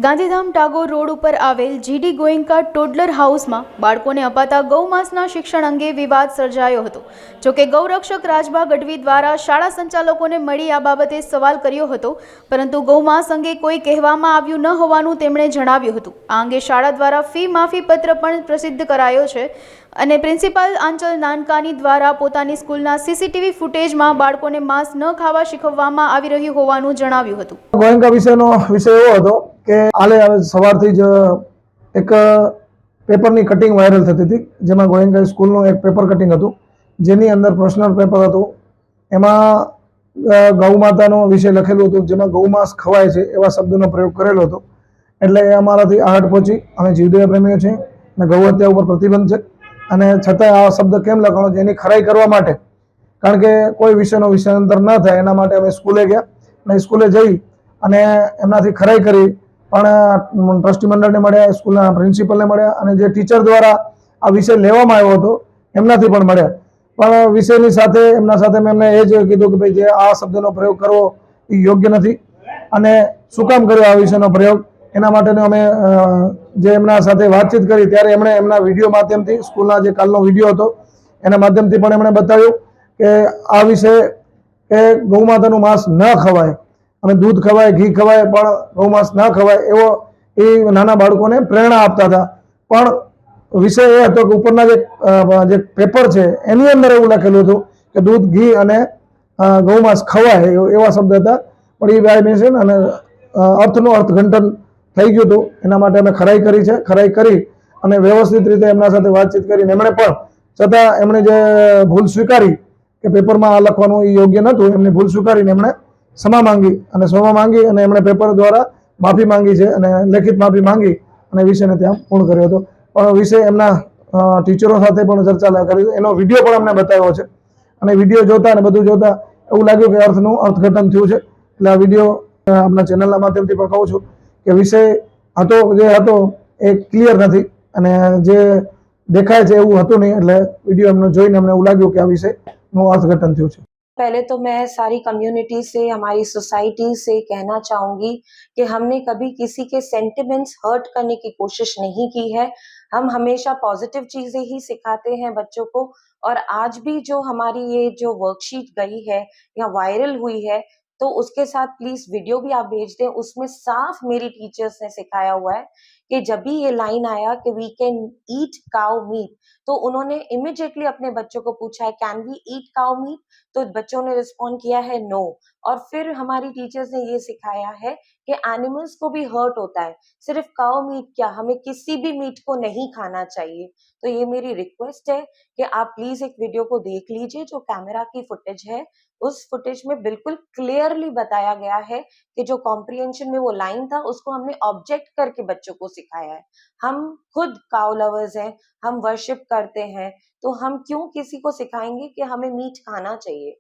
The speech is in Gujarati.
ગાંધીધામ ટાગોર રોડ ઉપર આવેલ જીડી ગોયંકા ટોડલર હાઉસમાં બાળકોને અપાતા ગૌમાંસના શિક્ષણ અંગે વિવાદ સર્જાયો હતો। જોકે ગૌરક્ષક રાજભા ગઢવી દ્વારા શાળા સંચાલકોને મળી આ બાબતે સવાલ કર્યો હતો, પરંતુ ગૌમાંસ અંગે કોઈ કહેવામાં આવ્યું ન હોવાનું તેમણે જણાવ્યું હતું। આ અંગે શાળા દ્વારા ફી માફી પત્ર પણ પ્રસિદ્ધ કરાયો છે અને પ્રિન્સિપાલ આંચલ નાનકાની દ્વારા પોતાની સ્કૂલના સીસીટીવી ફૂટેજમાં બાળકોને માંસ ન ખાવા શીખવવામાં આવી રહ્યું હોવાનું જણાવ્યું હતું। ગોયંકા વિષયનો વિષય એવો હતો કે હાલે સવારથી જ એક પેપરની કટિંગ વાયરલ થતી હતી, જેમાં ગોયંકા સ્કૂલનું એક પેપર કટિંગ હતું, જેની અંદર પ્રશ્ન પેપર હતું। એમાં ગૌ માતાનો વિષય લખેલું હતું, જેમાં ગૌમાંસ ખવાય છે એવા શબ્દનો પ્રયોગ કરેલો હતો। એટલે એ અમારાથી આહટ પહોંચી। અમે જીવદયા પ્રેમીઓ છીએ અને ગૌ હત્યા ઉપર પ્રતિબંધ છે, અને છતાંય આ શબ્દ કેમ લખવાનો છે એની ખરાઈ કરવા માટે, કારણ કે કોઈ વિષયનો વિષયાંતર ન થાય એના માટે અમે સ્કૂલે ગયા અને સ્કૂલે જઈ અને એમનાથી ખરાઈ કરી। પણ ટ્રસ્ટી મંડળને મળ્યા, સ્કૂલના પ્રિન્સિપલને મળ્યા અને જે ટીચર દ્વારા આ વિષય લેવામાં આવ્યો હતો એમનાથી પણ મળ્યા। પણ વિષયની સાથે એમના સાથે મેં એમને એ જ કીધું કે ભાઈ જે આ શબ્દનો પ્રયોગ કરવો એ યોગ્ય નથી, અને શું કામ કર્યો આ વિષયનો પ્રયોગ, એના માટેનો અમે જે એમના સાથે વાતચીત કરી ત્યારે એમણે એમના વિડીયો માધ્યમથી, સ્કૂલના જે કાલનો વિડીયો હતો એના માધ્યમથી પણ એમણે બતાવ્યું કે આ વિષય કે ગૌ માતાનું માંસ ન ખવાય અને દૂધ ખવાય, ઘી ખવાય, પણ ગૌમાંસ ન ખવાય એવો એ નાના બાળકોને પ્રેરણા આપતા હતા। પણ વિષય એ હતો કે ઉપરના જે પેપર છે એની અંદર એવું લખેલું હતું કે દૂધ, ઘી અને ગૌમાંસ ખવાય એવા શબ્દ હતા, પણ એ બાય મિસ્ટેક અને અર્થનું અર્થઘંટન થઈ ગયું હતું। એના માટે અમે ખરાઈ કરી છે। ખરાઈ કરી અને વ્યવસ્થિત રીતે એમના સાથે વાતચીત કરીને એમણે પણ છતાં એમણે જે ભૂલ સ્વીકારી કે પેપરમાં આ લખવાનું એ યોગ્ય નહોતું, એમની ભૂલ સ્વીકારીને એમણે ક્ષમા માંગી અને એમણે પેપર દ્વારા માફી માંગી છે અને લેખિત માફી માંગી અને વિષયને ત્યાં પૂર્ણ કર્યો હતો। પણ વિષય એમના ટીચરો સાથે પણ ચર્ચા કરી, એનો વિડીયો પણ અમને બતાવ્યો છે અને વિડીયો જોતા અને બધું જોતા એવું લાગ્યું કે અર્થનું અર્થઘટન થયું છે। એટલે આ વિડીયો આપણા ચેનલના માધ્યમથી પણ કહું છું કે વિષય હતો જે હતો એ ક્લિયર નથી અને જે દેખાય છે એવું હતું નહીં। એટલે વિડીયો એમને જોઈને અમને એવું લાગ્યું કે આ વિષયનું અર્થઘટન થયું છે। पहले तो मैं सारी कम्युनिटी से, हमारी सोसाइटी से कहना चाहूंगी कि हमने कभी किसी के सेंटिमेंट्स हर्ट करने की कोशिश नहीं की है। हम हमेशा पॉजिटिव चीजें ही सिखाते हैं बच्चों को। और आज भी जो हमारी ये जो वर्कशीट गई है या वायरल हुई है, तो उसके साथ प्लीज वीडियो भी आप भेज दें। उसमें साफ मेरी टीचर्स ने सिखाया हुआ है कि जब भी ये लाइन आया कि we can eat cow meat, तो उन्होंने इमिडिएटली अपने बच्चों को पूछा है can we eat cow meat, तो बच्चों ने रिस्पॉन्ड किया है नो। और फिर हमारी टीचर्स ने ये सिखाया है कि एनिमल्स को भी हर्ट होता है, सिर्फ काउ मीट क्या, हमें किसी भी मीट को नहीं खाना चाहिए। तो ये मेरी रिक्वेस्ट है कि आप प्लीज एक वीडियो को देख लीजिए, जो कैमरा की फुटेज है उस फुटेज में बिल्कुल क्लियरली बताया गया है कि जो कॉम्प्रिहेंशन में वो लाइन था उसको हमने ऑब्जेक्ट करके बच्चों को सिखाया है। हम खुद काउ लवर्स हैं, हम वर्शिप करते हैं, तो हम क्यों किसी को सिखाएंगे कि हमें मीट खाना चाहिए।